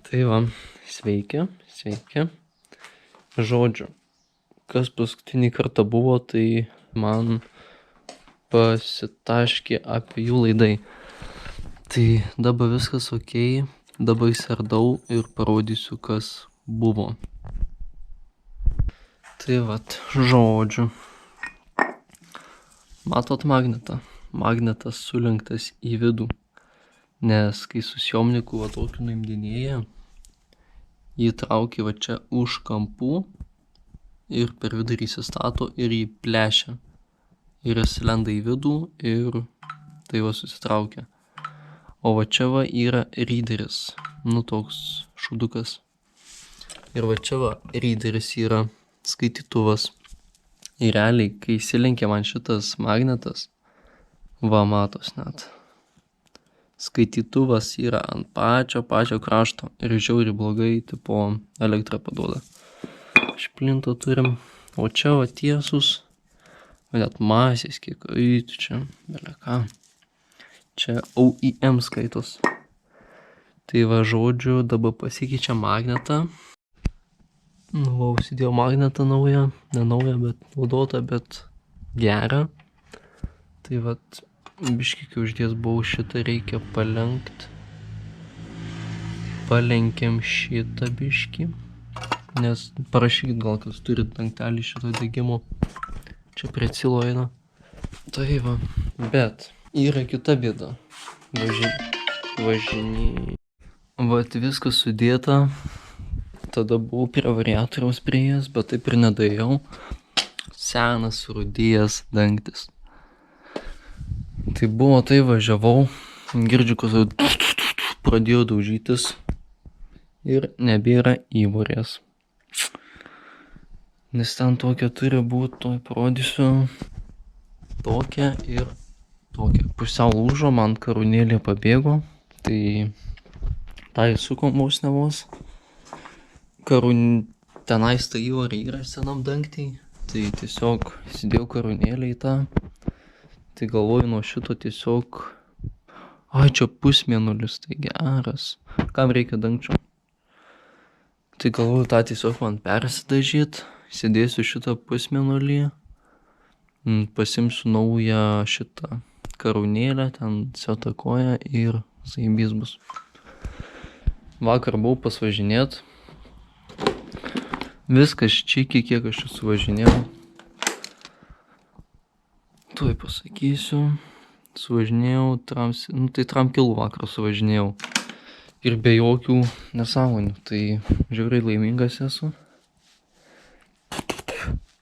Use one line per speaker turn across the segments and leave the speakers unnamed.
Tai va, sveiki. Žodžiu, kas paskutinį kartą buvo, tai man pasitaškė apie jų laidai. Tai dabar viskas okei, dabar sardau ir parodysiu, kas buvo. Tai vat, žodžiu. Matot magnetą? Magnetas sulenktas į vidų. Nes kai su siomniku va tokiu nuimdinėja, jį traukia va čia už kampų ir per vidurį įsistato ir jį plešia. Ir jis lenda į vidų ir tai va susitraukia. O va čia va yra ryderis, toks šūdukas. Ir va čia va ryderis yra skaitytuvas. Ir realiai, kai įsilenkia man šitas magnetas, va matos net. Skaitytuvas yra ant pačio krašto ir žiauriai blogai tipo elektrą paduoda. Šplintą turim, o čia va tiesus, net masės kiek, čia, beleka. Čia OEM skaitos. Tai va žodžiu, dabar pasikeičia magnetą. Va, užsidėjau magnetą naują, ne naują, bet naudotą, bet gerą. Tai va, biškį kai uždės buvau, šitą reikia palenkt. Palenkiam šitą biškį. Nes parašykit gal, kas turit dangtelį šito degimo. Čia prie cilo eina. Tai va, bet yra kita bėda. Važinį. Vat viskas sudėta. Tada buvau prie variatoriaus prieėjęs, bet taip ir nedaėjau. Senas rudėjęs dangtis. Tai buvo, tai važiavau. Girdžiu, kad pradėjo daužytis. Ir nebėra įvorės. Nes ten tokia turi būti, toj parodysiu. Tokia ir tokia. Pusiau lūžo, man karūnėlė pabėgo. Tai tą įsukom vos ne vos. Tenais ta įvorė yra senam dangtį. Tai tiesiog įsidėjau karūnėlę į tą. Tai galvoju nuo šito tiesiog. Ai, čia pusmėnulis, tai geras. Kam reikia dangčio? Tai galvoju tą tiesiog man persidažyt. Įsidėsiu šitą pusmėnulį. Pasimsiu naują šitą karūnėlę, ten setakoja ir zaibys bus. Vakar buvau pasvažinėt. Viskas čiki, kiek aš čia suvažinėjau. Tuoj pasakysiu. Suvažinėjau, tai tramkilų vakar suvažinėjau. Ir be jokių nesąmonių. Tai žiauriai laimingas esu.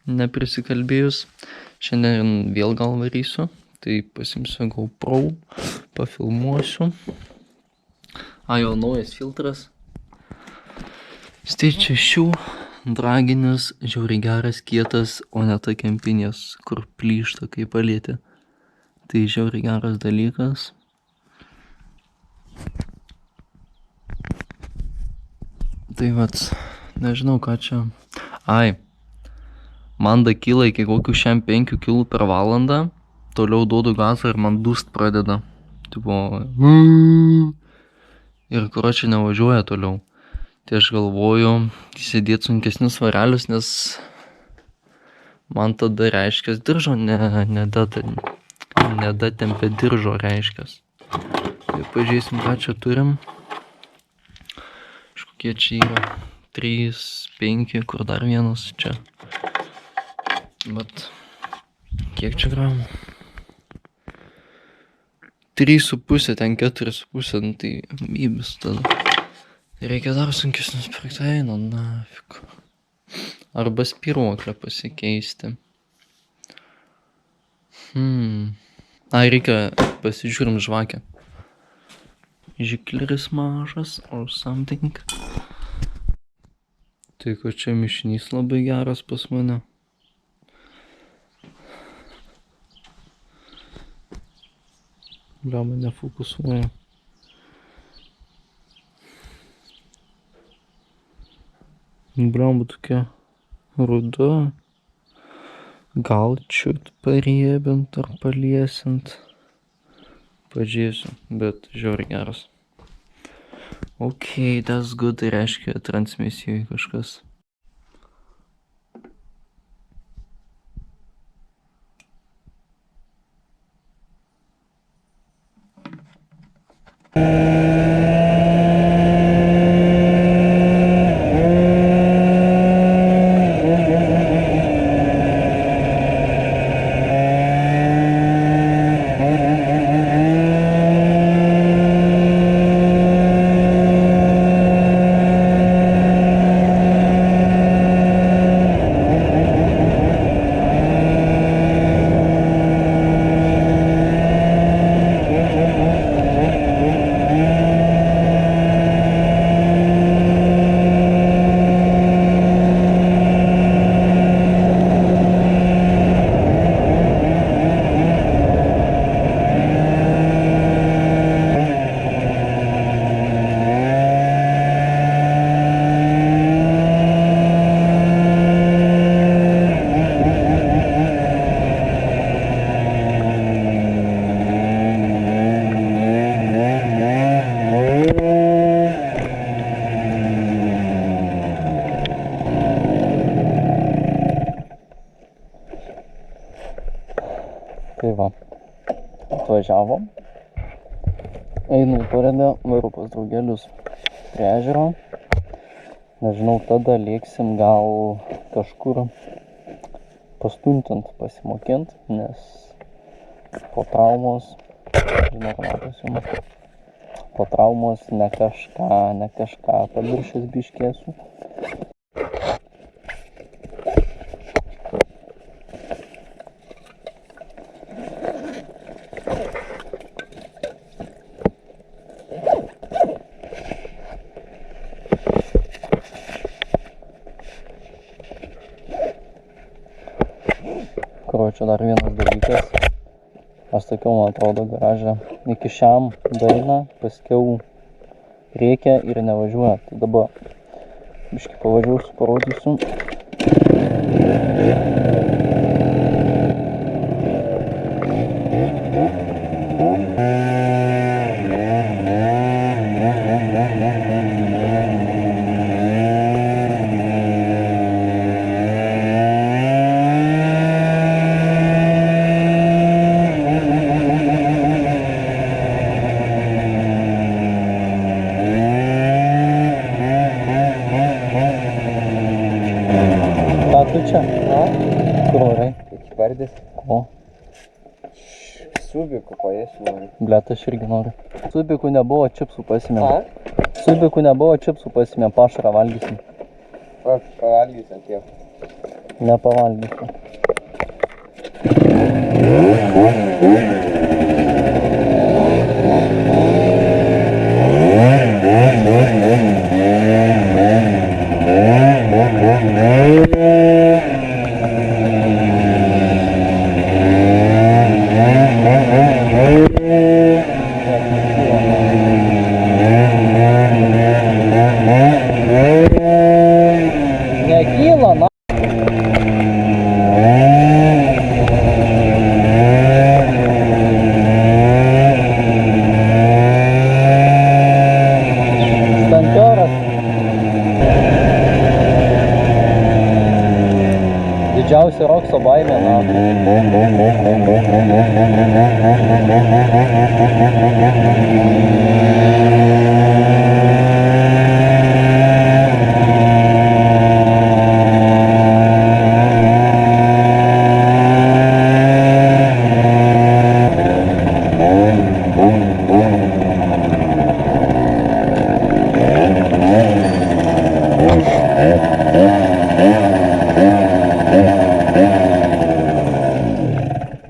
Neprisikalbėjus. Šiandien vėl gal varysiu. Tai pasimsiu GoPro, pafilmuosiu. Jo naujas filtras. Stage 6. Draginis, žiauriai geras, kietas, o ne ta kempinės, kur plyšta, kai palietė. Tai žiauriai geras dalykas. Tai vat, nežinau ką čia. Man dakyla iki kokių 5 kg per valandą. Toliau duodu gazą ir man dūst pradeda. Tipo. Ir karočiui nevažiuoja toliau. Tai aš galvoju įsidėti sunkesnius svarelius, nes man tada reiškias diržo nedatempia diržo reiškias. Tai pažiūrėsim, ką čia turim. Kažkokie čia yra 3, 5, kur dar vienas čia. Bet kiek čia gramų? 3,5, ten 4,5, tai bybis tada. Reikia dar sunkesnius pirkti, eina, nafik. Arba spyruoklę pasikeisti. Reikia pasižiūrim žvakę. Žikleris mažas or something. Tai ko čia mišinys labai geras pas mane. Bliama nefokusuoja. Bliama tokia ruda. Gal čiut pariebint ar paliesint. Pažiūrėsiu, bet žiauriai geras. Ok, that's good, tai reiškia transmisijoje kažkas. Tai va, atvažiavom, einu į Tauragę, varu pas draugelius prie ežero, nežinau, tada lėksim gal kažkur pastuntint, pasimokint, nes po traumos, žinau, matosi jums, po traumos ne kažką paviršęs biškėsiu. Čia dar vienas dalykas, aš sakiau, man atrodo, garaže iki šiam daina, paskiau reikia ir nevažiuoja, tai dabar biškį pavažiuosiu, parodysiu. Čia? Kur varai?
Vardis?
Ko?
Subikų paėsiu noriu.
Blet, aš irgi noriu. Subikų nebuvo, čipsų pasimėm.
A?
Subikų nebuvo, čipsų pasimėm, pašarą valgysim.
Pavalgysim tiek.
Nepavalgysim. Nekyla, na. Stantioras. Didžiausia rokso baimė, na.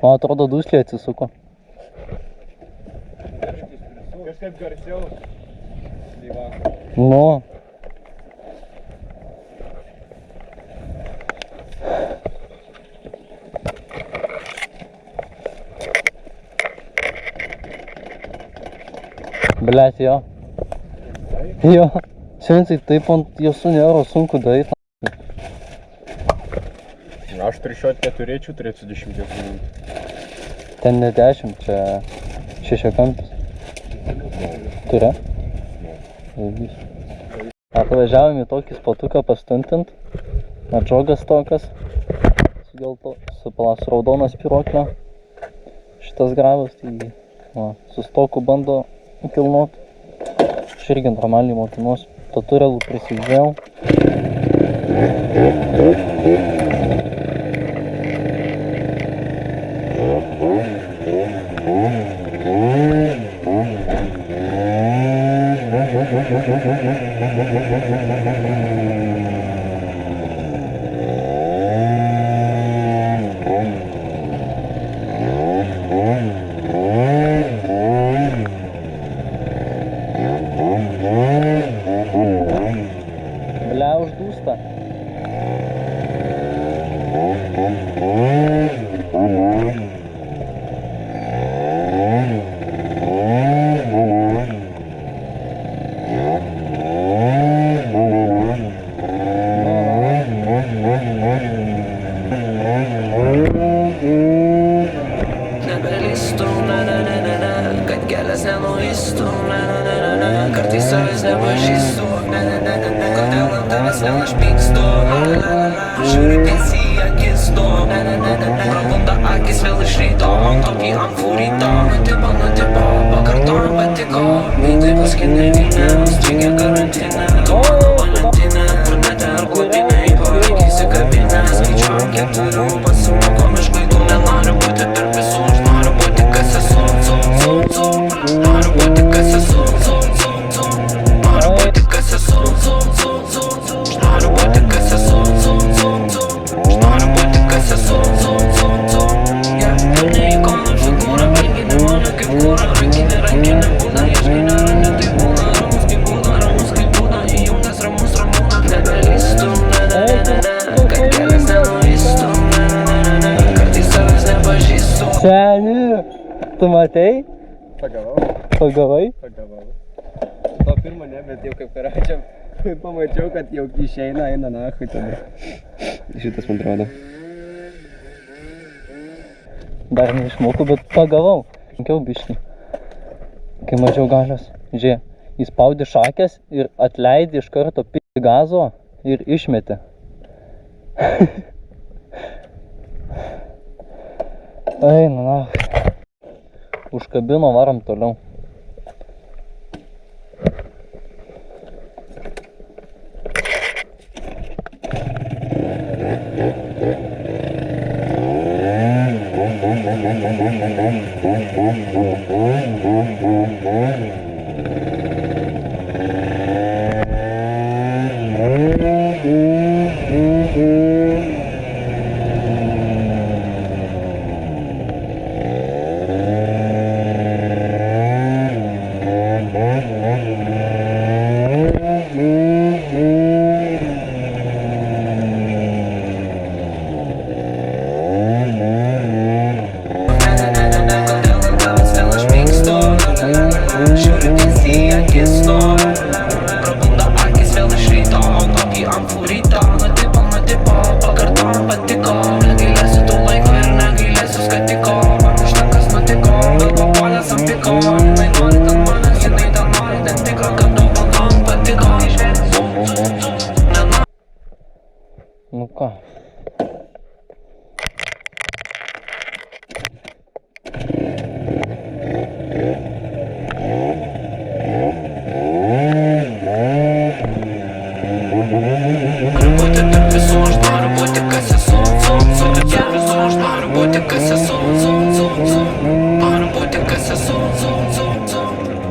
Man atrodo, dusliai atsisuko.
Kažkaip garsiau.
Nu. Blet, jo. Jo. Šiandien taip ant jasų nėra sunku daryti.
Aš trišiotkę turėčiau 30 minut.
Ten ne 10, čia šešiakampis. Turi? Atvažiavom į tokį spotuką pastuntint. Atžogas tokas. Su raudono spyruoklio. Šitas gravas, tai su stoku bando kilnot. Aš irgi normaliai mokinuos. Tutorialų prisidėjau. Blia, uždūsta.
Nebelįstų, kad kelias nenuistų, kartais savęs nepažįstu, kodėl ant tavęs vėl aš pykstu, žiūriu tiesiai į akis tu, prabunda akis vėl iš ryto, tokį ant fūryto, nutipo, pakartojam patiko, veidai paskinė vyne, stringė karantinė, tu mano valentinė, brunetė ar globinė, beveik įsikabinę, skaičiuojam kiek turiu, pasimokom iš klaidų, nenoriu būti tarp visų, aš noriu būti kas esu, noriu būti kas esu, noriu būti kas esu, noriu būti kas esu, noriu būti kas esu, ne ikona figūra, rankinė mano kaip kūra, rankinė būna, ieškinė randi, tai būna, ramus kaip būna, įjungęs ramus ramūna, nebelįstų, kad kelias nenuistų, kartais savęs nepažįstu.
Seni, tu matei?
Pagavau.
Pagavai?
Pagavau. To pirmo ne, bet jau kaip karačiam pamačiau, kad jau išeina, eina nachui tada. Šitas man atrodo.
Dar neišmokau, bet pagavau. Sunkiau biškį. Kai mažiau galios. Žiūrėk, įspaudi šakės ir atleidi iš karto p*** gazo ir išmeti. Eina, na. Užkabino, varom toliau.
Žiūriu tiesiai į akis tu, prabunda akis vėl iš ryto, tokį ant fūryto, nutipo, pakartojam patiko, negailėsiu tų laiko ir negailėsiu skatiko, man užtenkas nutiko, vėl papuolęs ant piko, jinai nori ten manęs, jinai ten nori, ten tikro, kad daug man patiko.
Nu ką?
Būti tarp visų, aš noriu būti kas esu, tarp visų, aš noriu būti kas esu, noriu būti kas esu,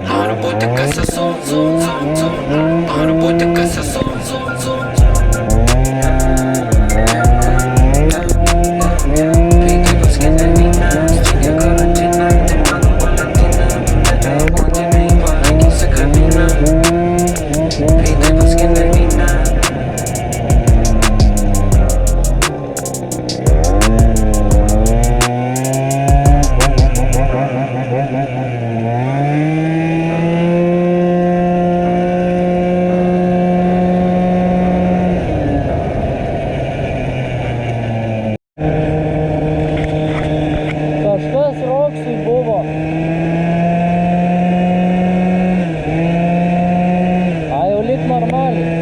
noriu būti kas esu, noriu būti kas esu. Veidai paskinė vyne, stringė karantinė, tai mano valentinė, brunetė ar blondinė, beveik įsikabinę, veidai paskinė vyne.
normaliai.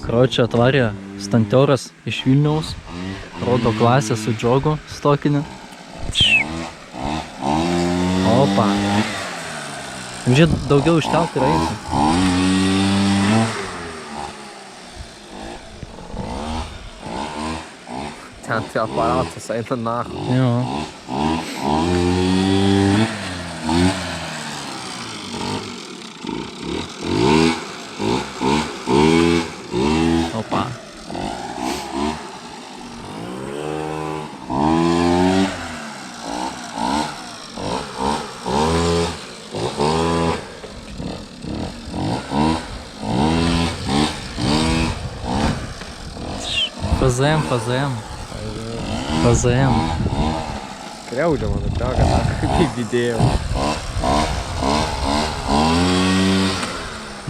Karočią atvarė stantioras iš Vilniaus, rodo klasę su džogu stokiniu. Opa. Žiūrėt, daugiau iškelt ir eiti.
Ten tai aparatas eina nahu.
Jo. Opa. PZM.
Kriaudžia mano tega, kaip didėjau.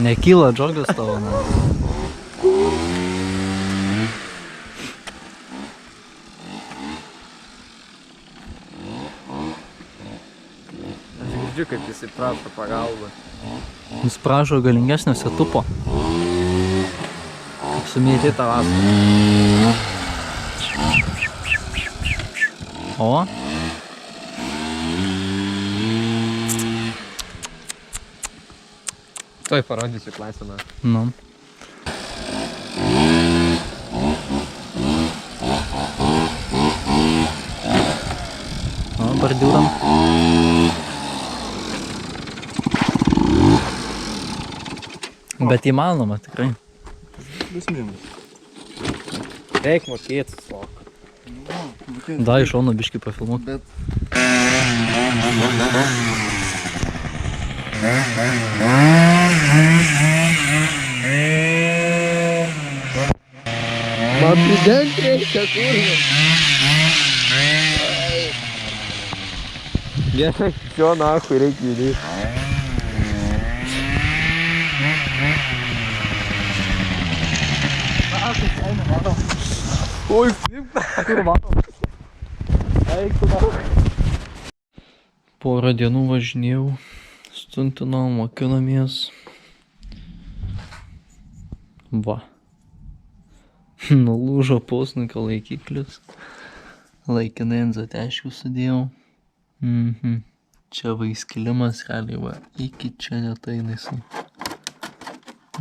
Nekyla džogas tavo, ne?
Aš girdžiu, kaip jis prašo pagalbą.
Jis prašo galingesnio setupo. Kaip sumėtyta vasarą. O?
Tuoj parodysiu klasę.
Nu. O, bordiūram. Bet įmanoma, tikrai.
Reik mokėti slok.
Da, iš šono biškį pafilmuok.
Man prident reikia, kurva. Gerai, šio nahui reikia judėti. Oi, kaip kurva. Eik, kurva.
Porą dienų važinėjau, stuntinau, mokinomės. Va. Nulūžo posnukio laikiklis. Laikinai ant zateškių sudėjau. Čia va įskilimas realiai va. Iki čia netainasi.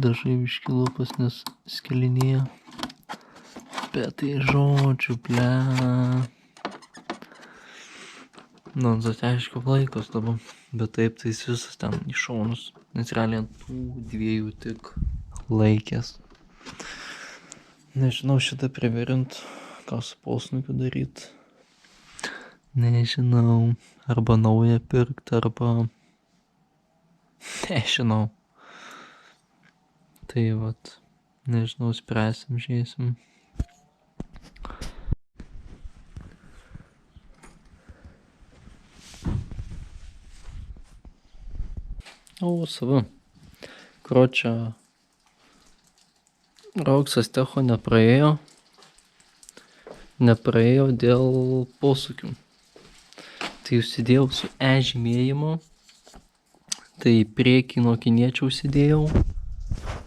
Dažai biški lūpas, nes skilinėja. Bet tai žodžiu, ble. Nu, ant zateškių laikos dabar. Bet taip tai jis visas ten į šonus. Nes realiai ant tų dviejų tik laikės. Nežinau šitą privirint, ką su posnukiu daryt. Nežinau, arba naują pirkt, arba... Nežinau. Tai vat, nežinau, spręsim, žiūrėsim. O, sava. Kročia... Rauksas techo nepraėjo. Nepraėjo dėl posūkių. Tai užsidėjau su E žymėjimu. Tai priekį nuo kiniečio užsidėjau.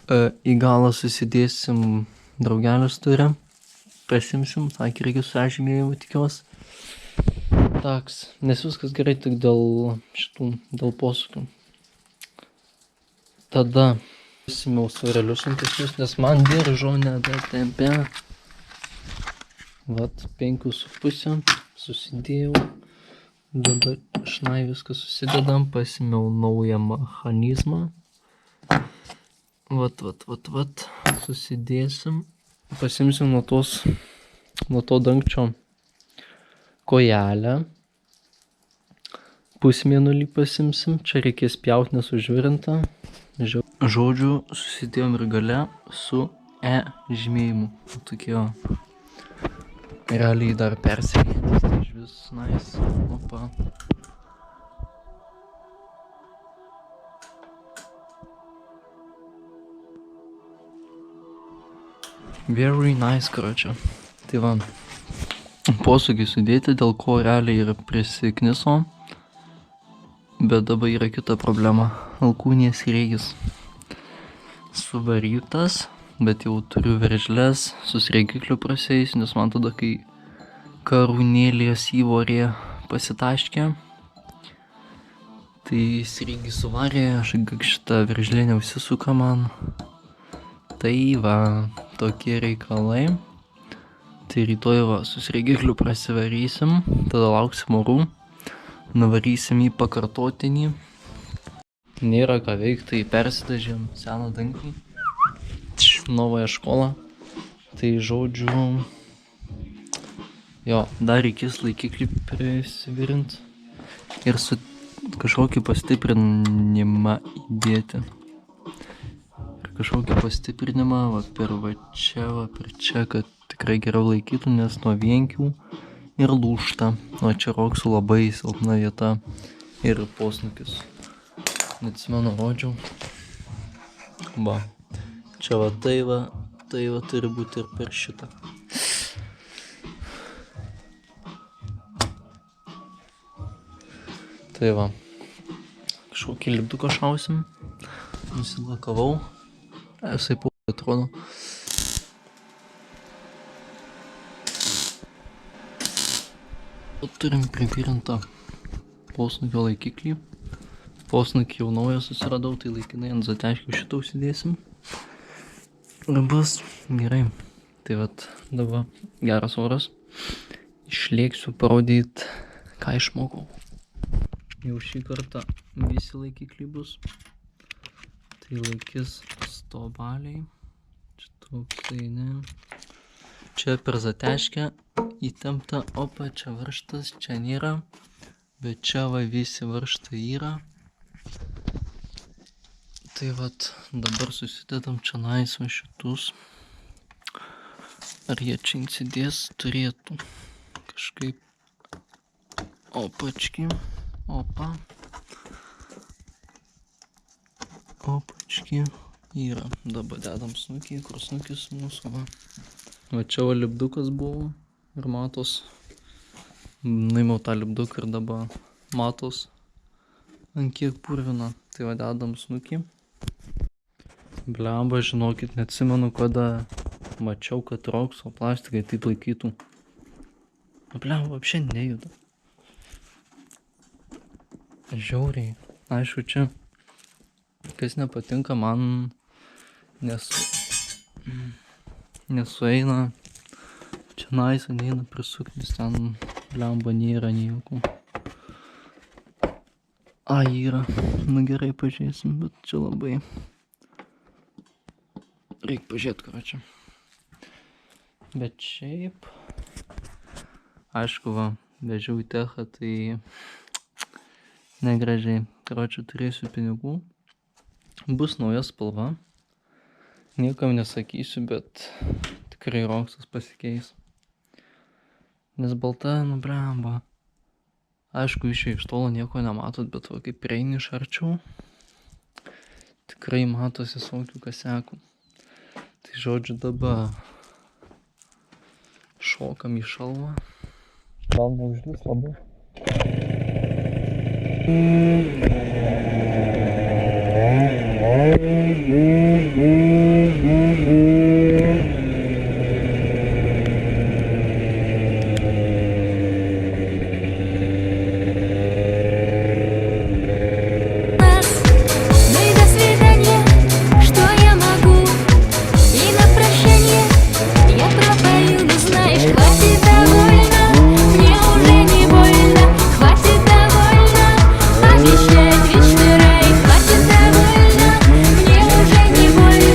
Į galą susidėsim draugelius turę. Pasimsim, sakė, reikia su E žymėjimu tikiuosi. Taks, nes viskas gerai tik dėl šitų, dėl posūkių. Tada pasimiau svarelius sunkesnius, nes man diržo nedatempė. Vat 5,5 susidėjau. Dabar šnai viską susidedam, pasimiau naują mechanizmą. Vat, susidėsim. Pasimsim nuo to dangčio kojelę. Pusmėnulį pasimsim. Čia reikės pjauti nesužvirinta. Žodžiu, susidėjom ir gale su E žymėjimu. Tokie realiai dar persikėtis. Tai iš vis nice. Opa. Very nice, karočią. Tai va, posūkį sudėti, dėl ko realiai ir prisikniso. Bet dabar yra kita problema. Alkūnės sriegis suvarytas, bet jau turiu veržles, su sriegikliu prasėjus, nes man tada, kai karūnėlės įvorė pasitaškė, tai sriegį suvarė, šitą veržlę neužsisuka man. Tai va, tokie reikalai. Tai rytoj va, su sriegikliu prasivarysim, tada lauksim orų, nuvarysim į pakartotinį. Nėra ką veikti, tai persidažėm seną dangtį, naują školą. Tai žodžiu, jo, dar reikės laikiklį prisivirint ir su kažkokį pastiprinimą įdėti. Kažkokį pastiprinimą, va per čia, kad tikrai geriau laikytų, nes nuo vienkių ir lūžta. O čia roksų labai silpna vieta ir posnukis. Neatsimenu, rodžiau. Va, čia va tai va turi būti ir per šitą. Tai va, kažkokį lipduką šausim. Nusilakavau. Visai atrodo. Turim privirintą posnukio laikiklį. Posnukį jau naują susiradau, tai laikinai ant zateškių šitą užsidėsim. Ir bus gerai. Tai vat dabar geras oras. Išlėksiu parodyti, ką išmokau. Jau šį kartą visi laikikliai bus. Tai laikys stovaliai. Čia toksai, ne. Čia per zateškę įtempta, opa, čia varžtas, čia nėra. Bet čia va visi varžtai yra. Tai vat dabar susidedam čia naisva šitus. Ar jie čia įsidės, turėtų kažkaip. Opački, opa. Opački yra. Dabar dedam snukį, kur snukis mūsų va. Va čia va lipdukas buvo ir matos. Nuėmiau tą lipduką ir dabar matos ant kiek purvina. Tai va dedam snukį. Blemba, žinokit, neatsimenu, kada mačiau, kad rokso plastikai taip laikytų. Blemba, apšiai nejuda. Žiauriai. Aišku, čia kas nepatinka man, nesueina. Čia naisa neina prisukti, nes ten blemba nėra nieko. Yra. Nu gerai, pažiūrėsim, bet čia labai. Reik pažiūrėti, ką čia. Bet šiaip, aišku, va, vežiau į techą, tai negražiai. Karočią turėsiu pinigų. Bus nauja spalva. Niekam nesakysiu, bet tikrai roksas pasikeis. Nes balta, nu blemba. Aišku, iš tolo nieko nematot, bet va, kaip prieini iš arčiau, tikrai matosi visokių kasiakų. Tai žodžiu, dabar šokam į šalvą. Gal neužlis labai.
Обещать вечный рай, хватит довольно, мне уже не больно.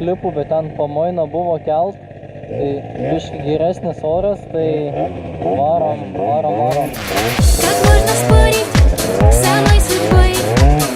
klipų, bet ten pamoina buvo kelt. Tai biškai geresnis oras, tai varom.
Как можно спорить с самой судьбой?